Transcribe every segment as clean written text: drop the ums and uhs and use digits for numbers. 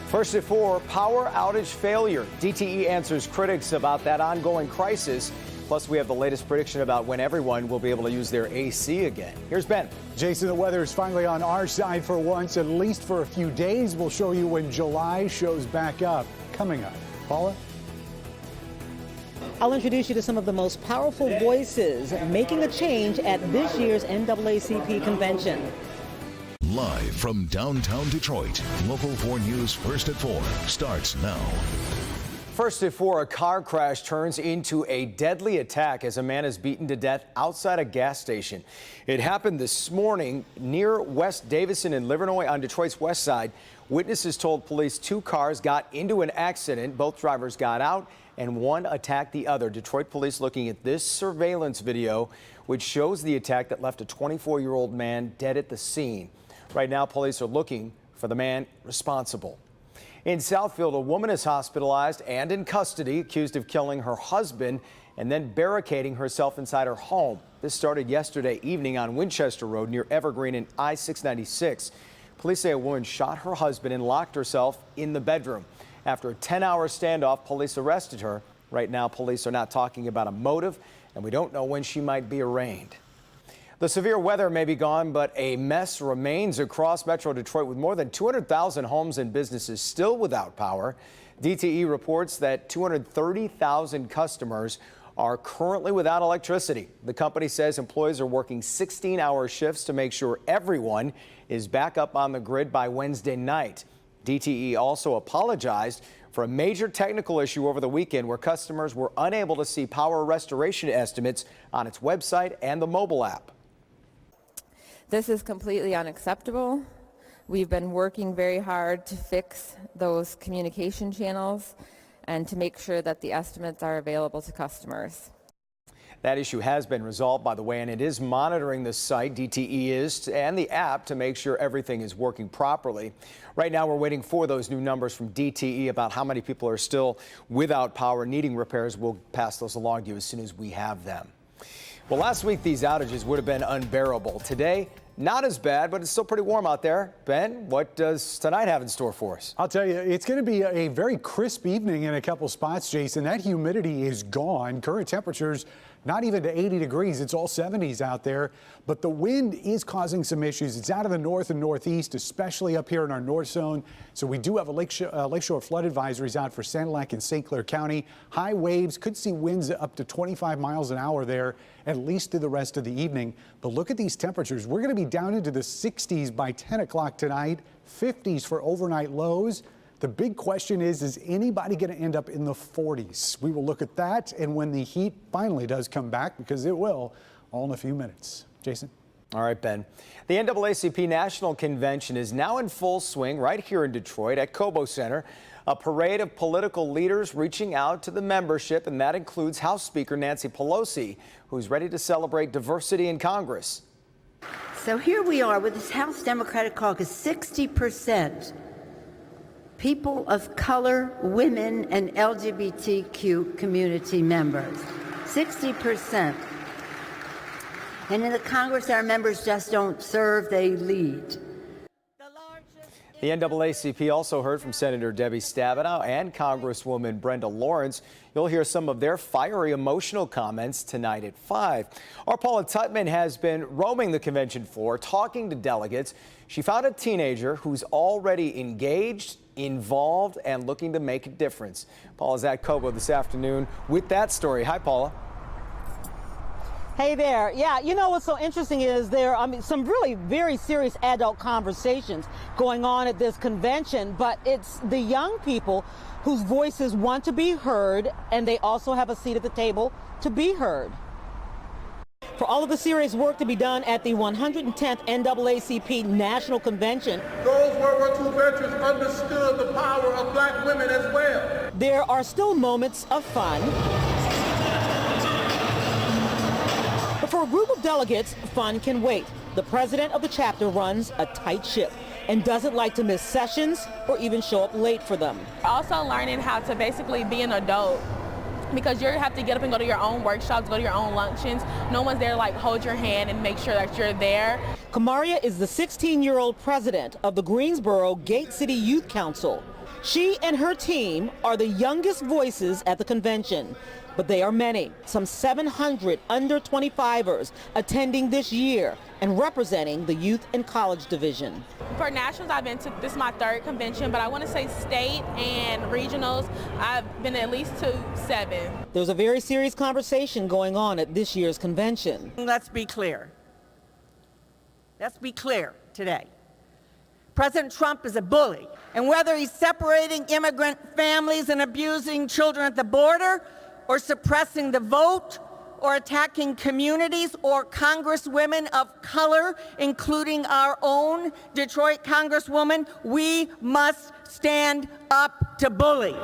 First at 4, power outage failure. DTE answers critics about that ongoing crisis. Plus, we have the latest prediction about when everyone will be able to use their AC again. Here's Ben. Jason, the weather is finally on our side for once, at least for a few days. We'll show you when July shows back up. Coming up. Paula? I'll introduce you to some of the most powerful voices making a change at this year's NAACP convention. Live from downtown Detroit, Local 4 News First at 4 starts now. First at 4, a car crash turns into a deadly attack as a man is beaten to death outside a gas station. It happened this morning near West Davison and Livernois on Detroit's west side. Witnesses told police 2 cars got into an accident. Both drivers got out and one attacked the other. Detroit police looking at this surveillance video, which shows the attack that left a 24-year-old man dead at the scene. Right now, police are looking for the man responsible. In Southfield, a woman is hospitalized and in custody, accused of killing her husband and then barricading herself inside her home. This started yesterday evening on Winchester Road near Evergreen and I-696. Police say a woman shot her husband and locked herself in the bedroom. After a 10-hour standoff, police arrested her. Right now, police are not talking about a motive, and we don't know when she might be arraigned. The severe weather may be gone, but a mess remains across Metro Detroit with more than 200,000 homes and businesses still without power. DTE reports that 230,000 customers are currently without electricity. The company says employees are working 16-hour shifts to make sure everyone is back up on the grid by Wednesday night. DTE also apologized for a major technical issue over the weekend where customers were unable to see power restoration estimates on its website and the mobile app. This is completely unacceptable. We've been working very hard to fix those communication channels and to make sure that the estimates are available to customers. That issue has been resolved, by the way, and it is monitoring the site, DTE is, and the app to make sure everything is working properly. Right now, we're waiting for those new numbers from DTE about how many people are still without power needing repairs. We'll pass those along to you as soon as we have them. Well, last week, these outages would have been unbearable. Today, not as bad, but it's still pretty warm out there. Ben, what does tonight have in store for us? I'll tell you, it's going to be a very crisp evening in a couple spots, Jason. That humidity is gone. Current temperatures not even to 80 degrees. It's all 70s out there. But the wind is causing some issues. It's out of the north and northeast, especially up here in our north zone. So we do have a lakeshore flood advisories out for Sand Lake and St. Clair County. High waves, could see winds up to 25 miles an hour there, at least through the rest of the evening. But look at these temperatures. We're going to be down into the 60s by 10 o'clock tonight, 50s for overnight lows. The big question is anybody going to end up in the 40s? We will look at that and when the heat finally does come back, because it will, all in a few minutes. Jason? All right, Ben. The NAACP National Convention is now in full swing right here in Detroit at Cobo Center. A parade of political leaders reaching out to the membership, and that includes House Speaker Nancy Pelosi, who's ready to celebrate diversity in Congress. So here we are with this House Democratic Caucus, 60% people of color, women, and LGBTQ community members. 60%. And in the Congress, our members just don't serve, they lead. The NAACP also heard from Senator Debbie Stabenow and Congresswoman Brenda Lawrence. You'll hear some of their fiery, emotional comments tonight at 5. Our Paula Tutman has been roaming the convention floor, talking to delegates. She found a teenager who's already engaged, involved, and looking to make a difference. Paula's at Cobo this afternoon with that story. Hi, Paula. Hey there. Yeah, you know what's so interesting is there some really very serious adult conversations going on at this convention, but it's the young people whose voices want to be heard, and they also have a seat at the table to be heard. For all of the serious work to be done at the 110th NAACP National Convention, those World War II veterans understood the power of black women as well. There are still moments of fun. But for a group of delegates, fun can wait. The president of the chapter runs a tight ship and doesn't like to miss sessions or even show up late for them. Also learning how to basically be an adult, because you have to get up and go to your own workshops, go to your own luncheons. No one's there to like hold your hand and make sure that you're there. Kamaria is the 16-year-old president of the Greensboro Gate City Youth Council. She and her team are the youngest voices at the convention, but they are many, some 700 under 25ers attending this year and representing the Youth and College Division. For nationals, I've been to, this is my third convention, but I want to say state and regionals, I've been at least to 7. There's a very serious conversation going on at this year's convention. Let's be clear. Let's be clear today. President Trump is a bully, and whether he's separating immigrant families and abusing children at the border, or suppressing the vote, or attacking communities or congresswomen of color, including our own Detroit Congresswoman, we must stand up to bullies.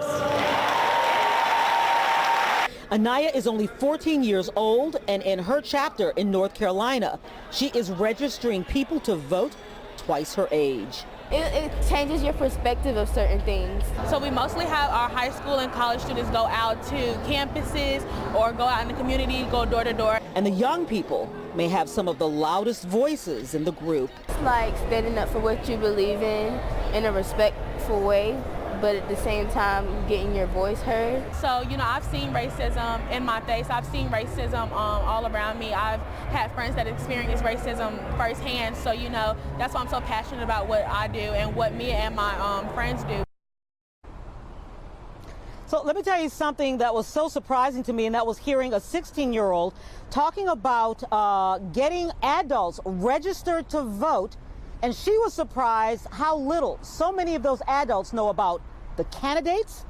Anaya is only 14 years old, and in her chapter in North Carolina, she is registering people to vote twice her age. It changes your perspective of certain things. So we mostly have our high school and college students go out to campuses or go out in the community, go door to door. And the young people may have some of the loudest voices in the group. It's like standing up for what you believe in a respectful way, but at the same time getting your voice heard. So, you know, I've seen racism in my face. I've seen racism all around me. I've had friends that experience racism firsthand. So, you know, that's why I'm so passionate about what I do and what me and my friends do. So let me tell you something that was so surprising to me, and that was hearing a 16-year-old talking about getting adults registered to vote. And she was surprised how little so many of those adults know about the candidates,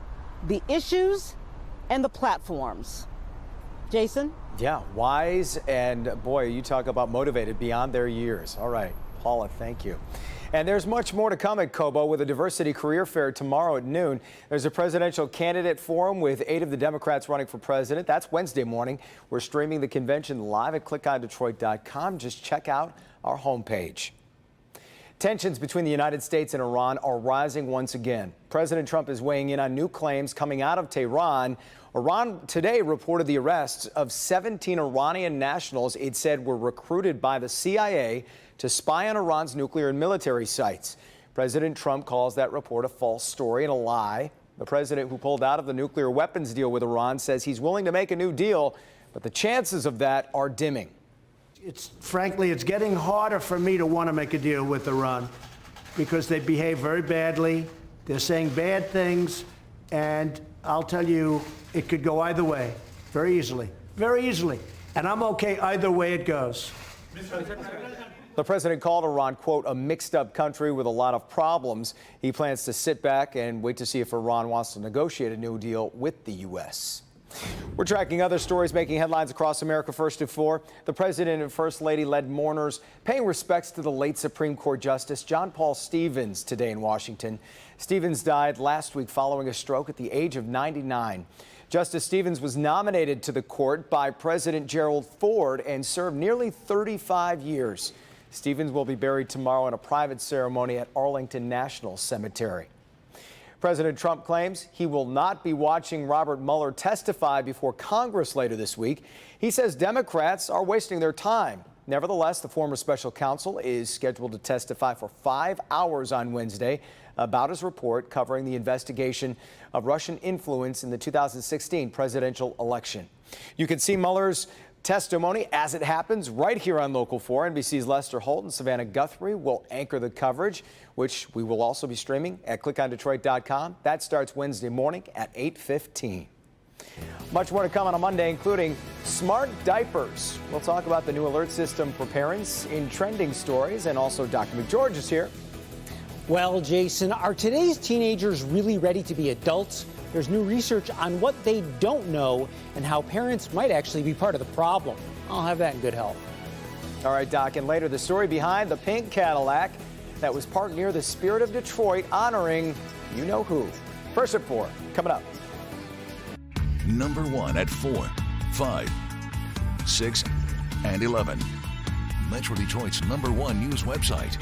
the issues, and the platforms. Jason? Yeah, wise, and boy, you talk about motivated beyond their years. All right, Paula, thank you. And there's much more to come at Cobo with a diversity career fair tomorrow at noon. There's a presidential candidate forum with 8 of the Democrats running for president. That's Wednesday morning. We're streaming the convention live at clickondetroit.com. Just check out our homepage. Tensions between the United States and Iran are rising once again. President Trump is weighing in on new claims coming out of Tehran. Iran today reported the arrests of 17 Iranian nationals it said were recruited by the CIA to spy on Iran's nuclear and military sites. President Trump calls that report a false story and a lie. The president, who pulled out of the nuclear weapons deal with Iran, says he's willing to make a new deal, but the chances of that are dimming. Frankly, it's getting harder for me to want to make a deal with Iran because they behave very badly. They're saying bad things, and I'll tell you, it could go either way very easily, very easily. And I'm okay either way it goes. The president called Iran, quote, a mixed-up country with a lot of problems. He plans to sit back and wait to see if Iran wants to negotiate a new deal with the U.S. We're tracking other stories making headlines across America first at 4. The president and first lady led mourners paying respects to the late Supreme Court Justice John Paul Stevens today in Washington. Stevens died last week following a stroke at the age of 99. Justice Stevens was nominated to the court by President Gerald Ford and served nearly 35 years. Stevens will be buried tomorrow in a private ceremony at Arlington National Cemetery. President Trump claims he will not be watching Robert Mueller testify before Congress later this week. He says Democrats are wasting their time. Nevertheless, the former special counsel is scheduled to testify for 5 hours on Wednesday about his report covering the investigation of Russian influence in the 2016 presidential election. You can see Mueller's testimony as it happens right here on Local 4. NBC's Lester Holt and Savannah Guthrie will anchor the coverage, which we will also be streaming at clickondetroit.com. That starts Wednesday morning at 8:15. Much more to come on a Monday, including smart diapers. We'll talk about the new alert system for parents in trending stories, and also Dr. McGeorge is here. Well, Jason, are today's teenagers really ready to be adults? There's new research on what they don't know and how parents might actually be part of the problem. I'll have that in good health. All right, Doc, and later the story behind the pink Cadillac that was parked near the Spirit of Detroit honoring you-know-who. First at 4, coming up. Number 1 at 4, 5, 6, and 11. Metro Detroit's #1 news website.